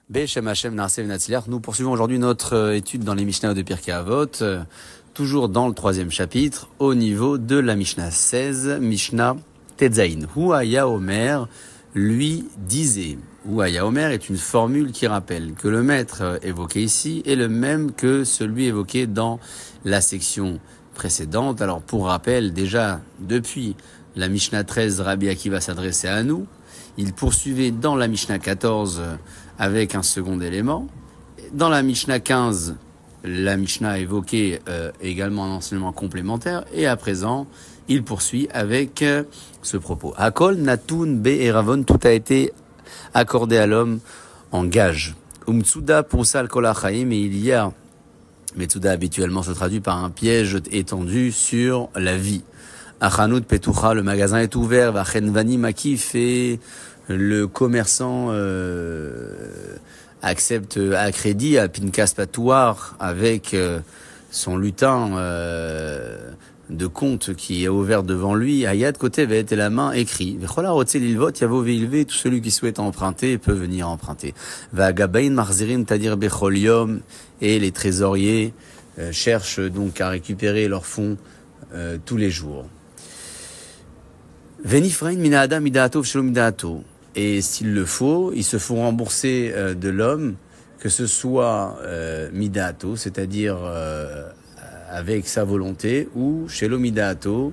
Beshem Hashem Naaseh V'Natzliach. Nous poursuivons aujourd'hui notre étude dans les Mishnah de Pirkei Avot, toujours dans le troisième chapitre, au niveau de la Mishnah 16, Mishnah Tetzain. Huaya Omer lui disait. Huaya Omer est une formule qui rappelle que le maître évoqué ici est le même que celui évoqué dans la section précédente. Alors pour rappel, déjà depuis la Mishnah 13, Rabbi Akiva s'adressait à nous. Il poursuivait dans la Mishnah 14 avec un second élément. Dans la Mishnah 15, la Mishnah évoquait également un enseignement complémentaire. Et à présent, il poursuit avec ce propos. Hakol, Natun, Be et Ravon, tout a été accordé à l'homme en gage. Umtsuda, Ponsal, Kol HaChaim, et il y a, Metsuda habituellement se traduit par un piège étendu sur la vie. Achanut Petucha, le magasin est ouvert. Vachenvani Makif, et le commerçant accepte à crédit à Pinkas Patouar avec son lutin de compte qui est ouvert devant lui. Ayad côté va être la main écrit. Vechola rotse lilvot yavo veilve, tout celui qui souhaite emprunter peut venir emprunter. Va gabain marzirim tadir becholium, et les trésoriers cherchent donc à récupérer leurs fonds tous les jours. Venifrain mina adam midaato v'shelo midaato. Et s'il le faut, ils se font rembourser de l'homme, que ce soit midaato, c'est-à-dire avec sa volonté, ou shelo midaato,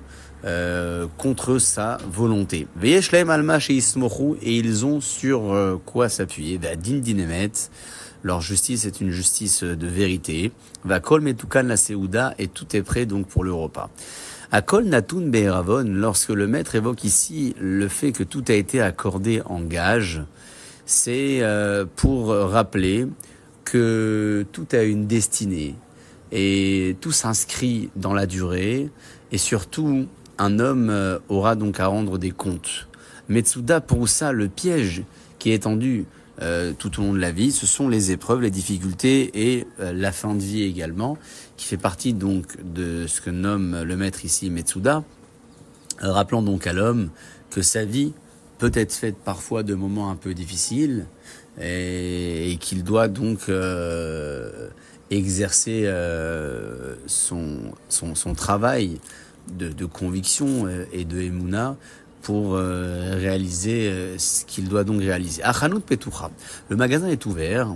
contre sa volonté. Veyesh lahem alma sheismochu, et ils ont sur quoi s'appuyer. V'adin dinemet, leur justice est une justice de vérité. Va kol metukan la seuda, et tout est prêt donc pour le repas. Akol Natun Be'eravon, lorsque le maître évoque ici le fait que tout a été accordé en gage, c'est pour rappeler que tout a une destinée et tout s'inscrit dans la durée, et surtout un homme aura donc à rendre des comptes. Metsuda pour ça, le piège qui est tendu tout au long de la vie, ce sont les épreuves, les difficultés et la fin de vie également, qui fait partie donc de ce que nomme le maître ici Metsuda, rappelant donc à l'homme que sa vie peut être faite parfois de moments un peu difficiles et qu'il doit donc exercer son travail de conviction et de émouna pour réaliser ce qu'il doit donc réaliser. Achanut Petucha, le magasin est ouvert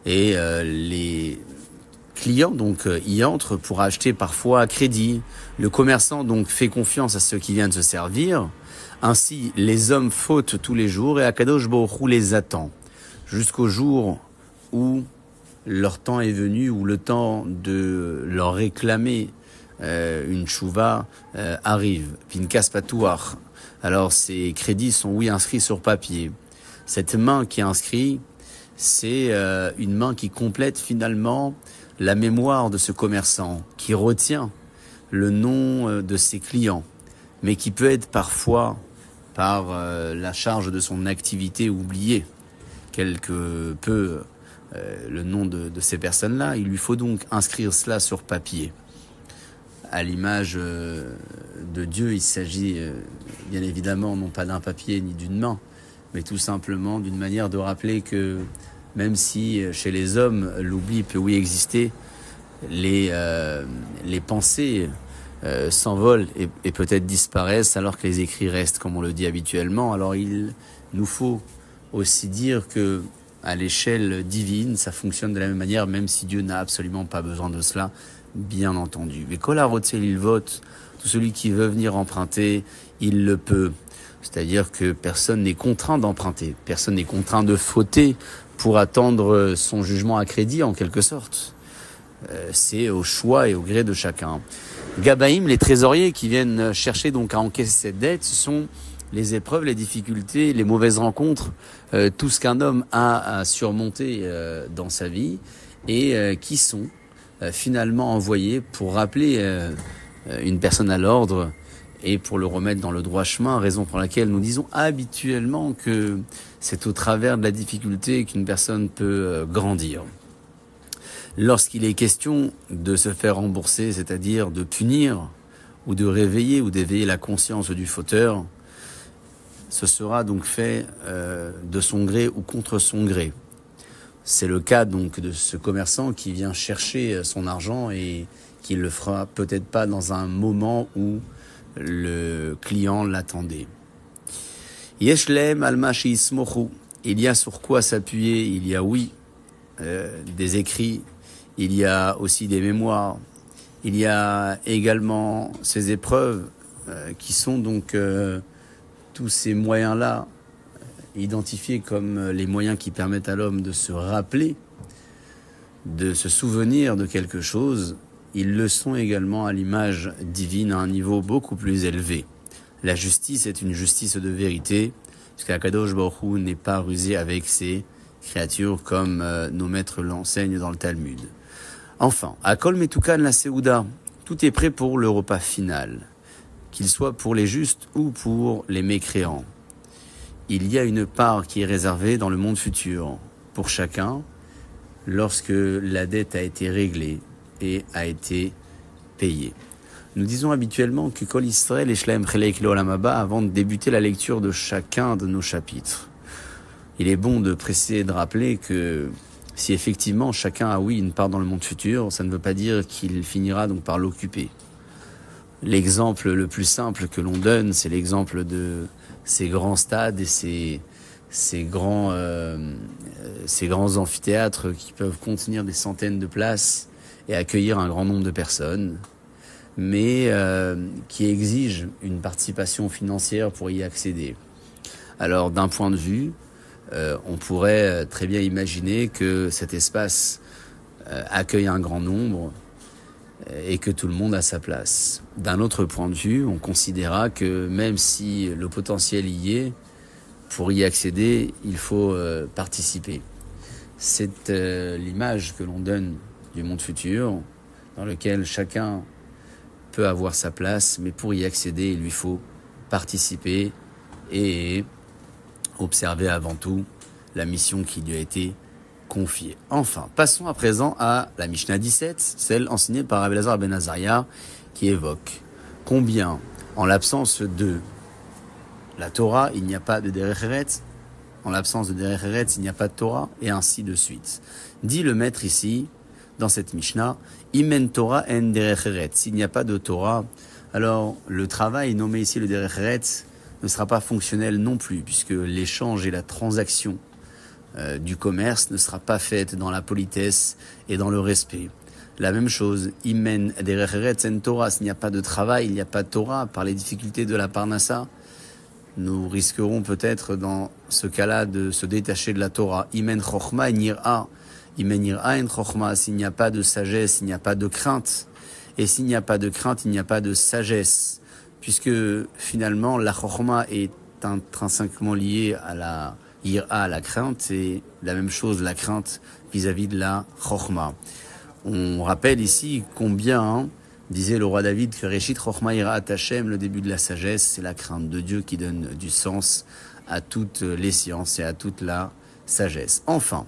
et les clients donc y entrent pour acheter parfois à crédit. Le commerçant donc fait confiance à ceux qui viennent se servir. Ainsi, les hommes fautent tous les jours et Akadosh Baruch Hu les attend jusqu'au jour où leur temps est venu, où le temps de leur réclamer une tchouva arrive. Pinkas Patouar. Alors ces crédits sont inscrits sur papier. Cette main qui est inscrite, c'est une main qui complète finalement la mémoire de ce commerçant, qui retient le nom de ses clients, mais qui peut être parfois, par la charge de son activité, oublié quelque peu le nom de ces personnes-là. Il lui faut donc inscrire cela sur papier. À l'image de Dieu, il s'agit bien évidemment non pas d'un papier ni d'une main, mais tout simplement d'une manière de rappeler que même si chez les hommes l'oubli peut exister, les pensées s'envolent et peut-être disparaissent alors que les écrits restent, comme on le dit habituellement. Alors il nous faut aussi dire que à l'échelle divine, ça fonctionne de la même manière, même si Dieu n'a absolument pas besoin de cela, bien entendu. Mais Kol HaRotze Lilvot, tout celui qui veut venir emprunter, il le peut. C'est-à-dire que personne n'est contraint d'emprunter, personne n'est contraint de fauter pour attendre son jugement à crédit, en quelque sorte. C'est au choix et au gré de chacun. Gabaïm, les trésoriers qui viennent chercher donc à encaisser cette dette, ce sont les épreuves, les difficultés, les mauvaises rencontres, tout ce qu'un homme a à surmonter dans sa vie, et qui sont finalement envoyés pour rappeler une personne à l'ordre et pour le remettre dans le droit chemin, raison pour laquelle nous disons habituellement que c'est au travers de la difficulté qu'une personne peut grandir. Lorsqu'il est question de se faire rembourser, c'est-à-dire de punir ou de réveiller ou d'éveiller la conscience du fauteur, ce sera donc fait de son gré ou contre son gré. C'est le cas donc de ce commerçant qui vient chercher son argent et qui le fera peut-être pas dans un moment où le client l'attendait. Yeshlem almashi ismochu. Il y a sur quoi s'appuyer, il y a des écrits, il y a aussi des mémoires, il y a également ces épreuves qui sont donc tous ces moyens-là identifiés comme les moyens qui permettent à l'homme de se rappeler, de se souvenir de quelque chose. Ils le sont également à l'image divine à un niveau beaucoup plus élevé. La justice est une justice de vérité, parce qu'Akadosh Baruch Hu n'est pas rusé avec ses créatures comme nos maîtres l'enseignent dans le Talmud. Enfin, Akol Metukan la Seouda, tout est prêt pour le repas final, qu'il soit pour les justes ou pour les mécréants. Il y a une part qui est réservée dans le monde futur pour chacun lorsque la dette a été réglée et a été payée. Nous disons habituellement que Kol Israël et Shlaem Chelek Leolam Haba avant de débuter la lecture de chacun de nos chapitres. Il est bon de préciser et de rappeler que si effectivement chacun a une part dans le monde futur, ça ne veut pas dire qu'il finira donc par l'occuper. L'exemple le plus simple que l'on donne, c'est l'exemple de ces grands stades et ces grands amphithéâtres qui peuvent contenir des centaines de places et accueillir un grand nombre de personnes, mais qui exigent une participation financière pour y accéder. Alors d'un point de vue, on pourrait très bien imaginer que cet espace accueille un grand nombre et que tout le monde a sa place. D'un autre point de vue, on considérera que même si le potentiel y est, pour y accéder, il faut participer. C'est l'image que l'on donne du monde futur, dans lequel chacun peut avoir sa place, mais pour y accéder, il lui faut participer et observer avant tout la mission qui lui a été confiée. Enfin, passons à présent à la Mishnah 17, celle enseignée par Rabbi Elazar ben Azaria, qui évoque combien, en l'absence de la Torah, il n'y a pas de Derech Eretz, en l'absence de Derech Eretz, il n'y a pas de Torah, et ainsi de suite. Dit le maître ici, dans cette Mishnah, Imen Torah en Derech Eretz. S'il n'y a pas de Torah, alors le travail nommé ici le Derech Eretz ne sera pas fonctionnel non plus, puisque l'échange et la transaction du commerce ne sera pas faite dans la politesse et dans le respect. La même chose, Imen Derech Eretz en Torah. S'il n'y a pas de travail, il n'y a pas de Torah, par les difficultés de la Parnassa, nous risquerons peut-être dans ce cas-là de se détacher de la Torah. Imen Chochma en Yir'a. Imen Yir'a en Chochma. S'il n'y a pas de sagesse, il n'y a pas de crainte. Et s'il n'y a pas de crainte, il n'y a pas de sagesse. Puisque finalement, la Chochma est intrinsèquement liée à la Yir'a, à la crainte. C'est la même chose, la crainte vis-à-vis de la Chochma. On rappelle ici combien disait le roi David que Réchit Chochma Yira'at Hashem, le début de la sagesse, c'est la crainte de Dieu qui donne du sens à toutes les sciences et à toute la sagesse. Enfin,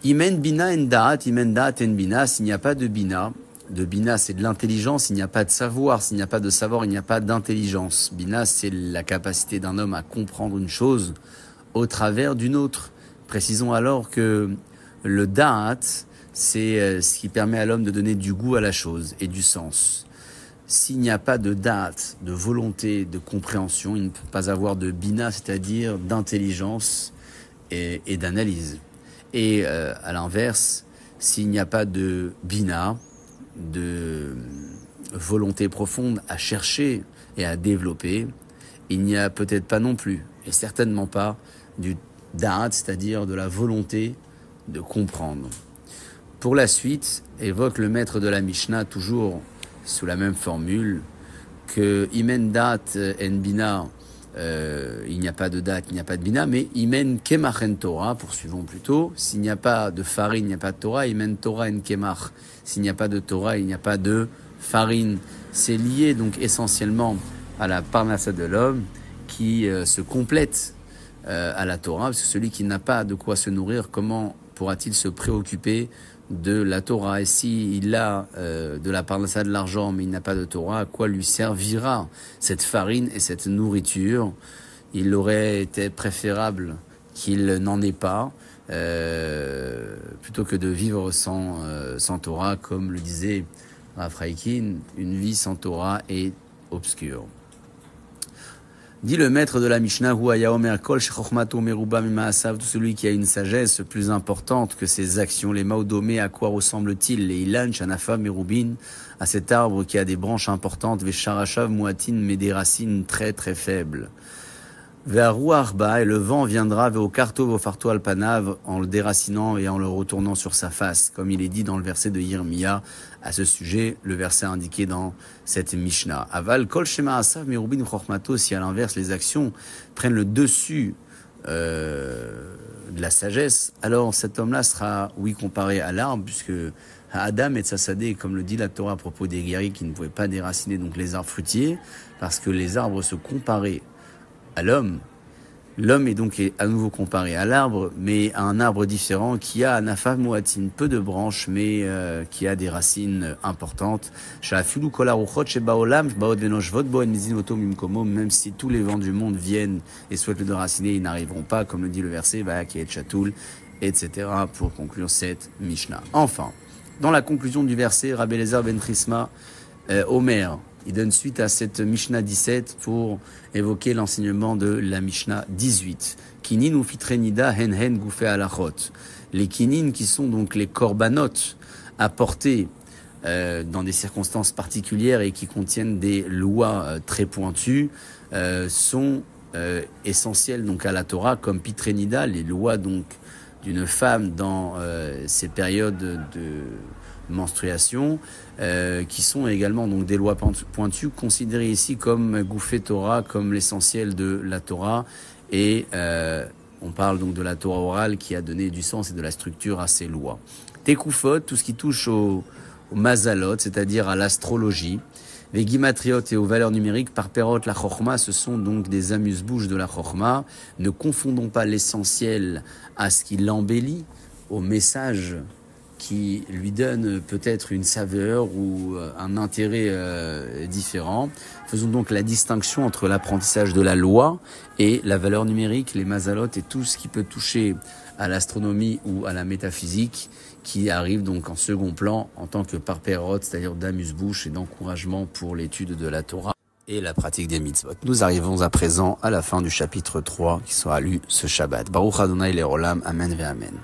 Imen Bina en Da'at, Imen Da'at en Bina, s'il n'y a pas de Bina c'est de l'intelligence, il n'y a pas de savoir, s'il n'y a pas de savoir, il n'y a pas d'intelligence. Bina, c'est la capacité d'un homme à comprendre une chose au travers d'une autre. Précisons alors que le Da'at, c'est ce qui permet à l'homme de donner du goût à la chose et du sens. S'il n'y a pas de date, de volonté, de compréhension, il ne peut pas avoir de bina, c'est-à-dire d'intelligence et d'analyse. Et à l'inverse, s'il n'y a pas de bina, de volonté profonde à chercher et à développer, il n'y a peut-être pas non plus, et certainement pas, du da'at, c'est-à-dire de la volonté de comprendre. Pour la suite, évoque le maître de la Mishnah, toujours sous la même formule, que Imen Dat en Bina, il n'y a pas de date, il n'y a pas de Bina, mais Imen Kemach en Torah, poursuivons plutôt, s'il n'y a pas de farine, il n'y a pas de Torah, Imen Torah en Kemach, s'il n'y a pas de Torah, il n'y a pas de farine. C'est lié donc essentiellement à la parnassa de l'homme qui se complète à la Torah, parce que celui qui n'a pas de quoi se nourrir, comment pourra-t-il se préoccuper de la Torah? Et s'il a de la parnassa de l'argent, mais il n'a pas de Torah, à quoi lui servira cette farine et cette nourriture? Il aurait été préférable qu'il n'en ait pas, plutôt que de vivre sans Torah, comme le disait Rav Freikin, une vie sans Torah est obscure. Dit le maître de la Mishnah, tout celui qui a une sagesse plus importante que ses actions, les maodomé, à quoi ressemble-t-il? Les ilan, shanafa, merubin, à cet arbre qui a des branches importantes, vesharashav, muatin, mais des racines très très faibles. Ve'aru arba, et le vent viendra au karto, au farto alpanav, en le déracinant et en le retournant sur sa face, comme il est dit dans le verset de Yirmiya à ce sujet, le verset indiqué dans cette Mishnah. Aval kol shema asav merubin chokhmato, si à l'inverse les actions prennent le dessus de la sagesse, alors cet homme-là sera, oui, comparé à l'arbre, puisque Adam et Tsasadé, comme le dit la Torah à propos des guerriers qui ne pouvaient pas déraciner donc les arbres fruitiers, parce que les arbres se comparaient à l'homme. L'homme est donc à nouveau comparé à l'arbre, mais à un arbre différent qui a anafam muatin, peu de branches, mais qui a des racines importantes. Même si tous les vents du monde viennent et souhaitent le déraciner, ils n'arriveront pas, comme le dit le verset, etc., pour conclure cette Mishnah. Enfin, dans la conclusion du verset, Rabbi Eliezer ben Trisma, Omer, il donne suite à cette Mishnah 17 pour évoquer l'enseignement de la Mishnah 18. Kinin ou fitrenida hen hen goufé alachot. Les kinin, qui sont donc les korbanot apportés dans des circonstances particulières et qui contiennent des lois très pointues, sont essentiels donc à la Torah, comme pitrenida, les lois donc d'une femme dans ces périodes de menstruation, qui sont également donc des lois pointues, considérées ici comme Goufé Torah, comme l'essentiel de la Torah, et on parle donc de la Torah orale qui a donné du sens et de la structure à ces lois. Tekufot, tout ce qui touche au mazalot, c'est-à-dire à l'astrologie, les gimatriot et aux valeurs numériques, par perot la chorma, ce sont donc des amuse-bouches de la chorma. Ne confondons pas l'essentiel à ce qui l'embellit, au message qui lui donne peut-être une saveur ou un intérêt différent. Faisons donc la distinction entre l'apprentissage de la loi et la valeur numérique, les mazalotes et tout ce qui peut toucher à l'astronomie ou à la métaphysique, qui arrive donc en second plan en tant que parperot, c'est-à-dire d'amuse-bouche et d'encouragement pour l'étude de la Torah et la pratique des mitzvot. Nous arrivons à présent à la fin du chapitre 3 qui sera lu ce Shabbat. Baruch Adonai Le'olam, Amen ve Amen.